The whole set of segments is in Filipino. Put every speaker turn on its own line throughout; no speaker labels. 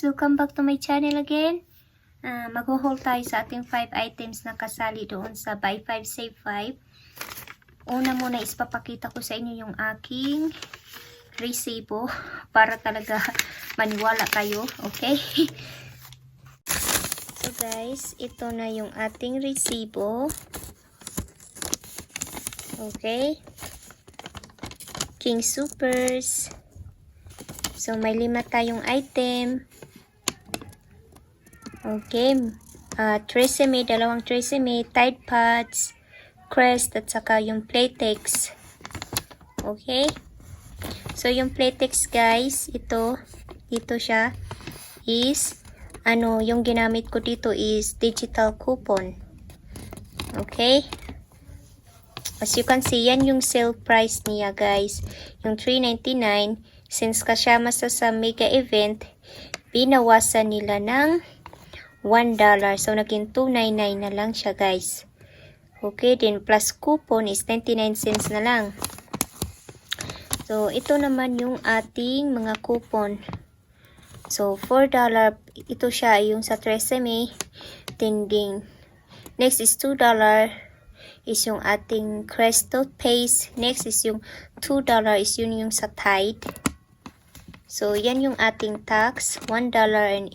guys, welcome back to my channel again. Mag-haul tayo sa ating 5 items na kasali doon sa buy 5 save 5. Una muna is papakita ko sa inyo yung aking resibo para talaga maniwala kayo, okay? So guys, ito na yung ating resibo. Okay? King Soopers. So, may 5 tayong item. Okay. Tresemme, 2 Tresemme, Tide Pods, Crest, at saka yung Playtex. Okay. So, yung Playtex guys, ito siya is, yung ginamit ko dito is digital coupon. Okay. As you can see, yan yung sale price niya guys. Yung $3.99. Since kasama sa mega event, binawasan nila ng $1. So, naging $2.99 na lang siya, guys. Okay, then plus coupon is 99 cents na lang. So, ito naman yung ating mga coupon. So, $4. Ito siya, yung sa Tresemme. Tinding. Next is $2. Is yung ating Crest toothpaste. Next is yung $2 is yun yung sa Tide. So, yan yung ating tax, $1.08.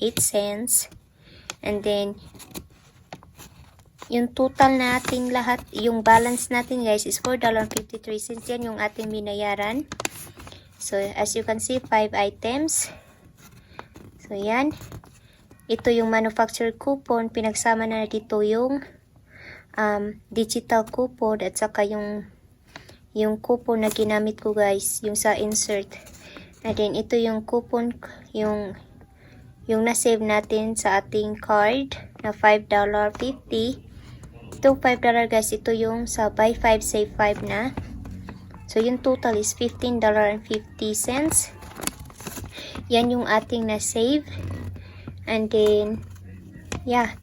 And then, yung total natin lahat, yung balance natin guys is $4.53. Yan yung ating binayaran. So, as you can see, 5 items. So, yan. Ito yung manufacturer coupon. Pinagsama na dito yung digital coupon at saka yung coupon na ginamit ko guys, yung sa insert. And then, ito yung coupon, yung na-save natin sa ating card na $5.50. Ito, $5 guys, ito yung sa buy 5, save 5 na. So, yung total is $15.50. Yan yung ating na-save. And then, yeah.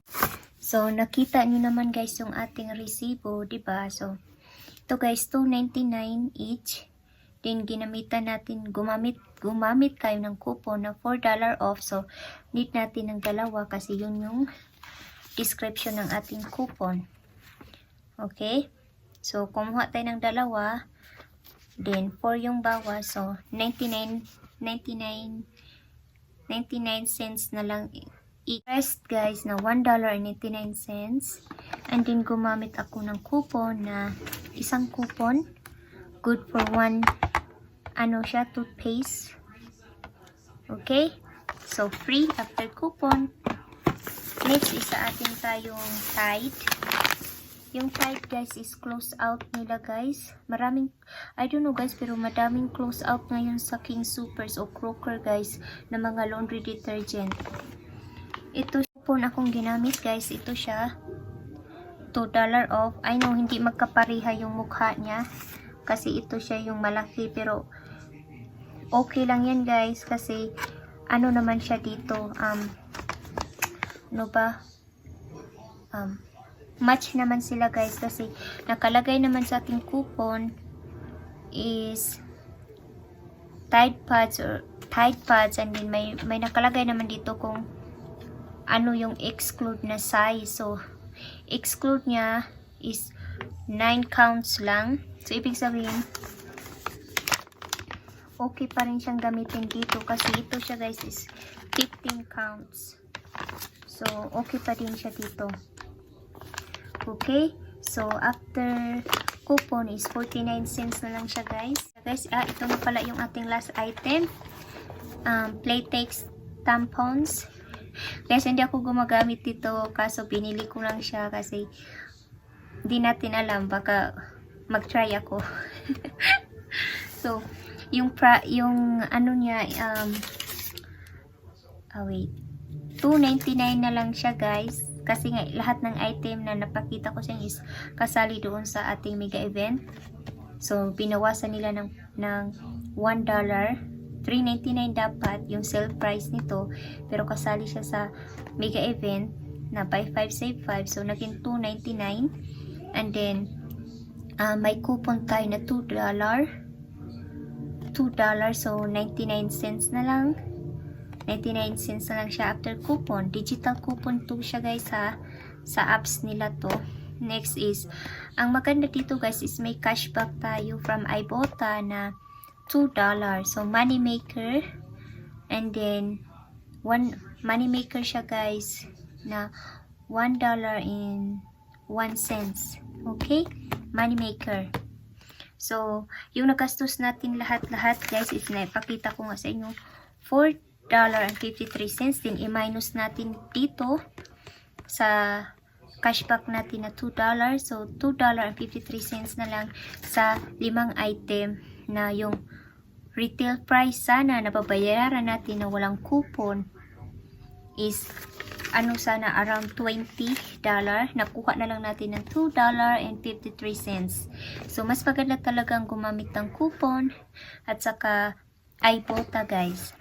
So, nakita nyo naman guys yung ating resibo, diba? So, ito guys, $2.99 each. Then, ginamitan natin, gumamit tayo ng coupon na $4 off. So, need natin ng dalawa kasi yun yung description ng ating coupon. Okay? So, kumuha tayo ng dalawa. Then, 4 yung bawas. So, 99 cents na lang. I-rest guys na $1.99. And then, gumamit ako ng coupon na isang coupon. Good for one toothpaste. Okay? So, free after coupon. Next is sa ating tayong Tide. Yung Tide guys is close out nila guys. Maraming, I don't know guys, pero madaming close out ngayon sa King Soopers o Kroger guys na mga laundry detergent. Ito coupon akong ginamit guys. Ito siya. $2 off. I know, hindi magkapareha yung mukha niya. Kasi ito siya yung malaki, pero okay lang yan guys kasi naman siya dito match naman sila guys kasi nakalagay naman sa ating coupon is Tide Pods and then may nakalagay naman dito kung yung exclude na size. So exclude niya is 9 counts lang. So, ibig sabihin, okay pa rin siyang gamitin dito kasi ito siya guys is 15 counts. So, okay pa din siya dito. Okay? So, after coupon is 49 cents na lang siya guys. Guys, ito na pala yung ating last item. Playtex tampons. Guys, hindi ako gumagamit dito kaso binili ko lang siya kasi di natin alam, baka mag-try ako. So, yung niya, wait, $2.99 na lang siya guys. Kasi nga, lahat ng item na napakita ko sa inyo is kasali doon sa ating mega event. So, binawasan nila ng $1. $3.99 dapat yung sale price nito. Pero kasali siya sa mega event na buy 5 save 5. So, naging $2.99. And then, may coupon tayo na $2. So, 99 cents na lang. 99 cents na lang siya after coupon. Digital coupon to siya guys ha. Sa apps nila to. Next is, ang maganda dito guys is may cashback tayo from Ibotta na $2. So, money maker. And then, money maker siya guys na $1.01. Okay? Money maker. So, yung nagastos natin lahat-lahat guys is naipakita ko nga sa inyo $4.53. Then, i-minus natin dito sa cashback natin na $2. So, $2.53 na lang sa 5 item na yung retail price sana na babayaran natin na walang coupon is sana around $20. Nakuha na lang natin ng $2.53. So, mas maganda talagang gumamit ng coupon at saka Ibotta guys.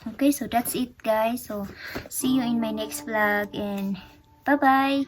Okay, so that's it guys. So, see you in my next vlog and bye-bye!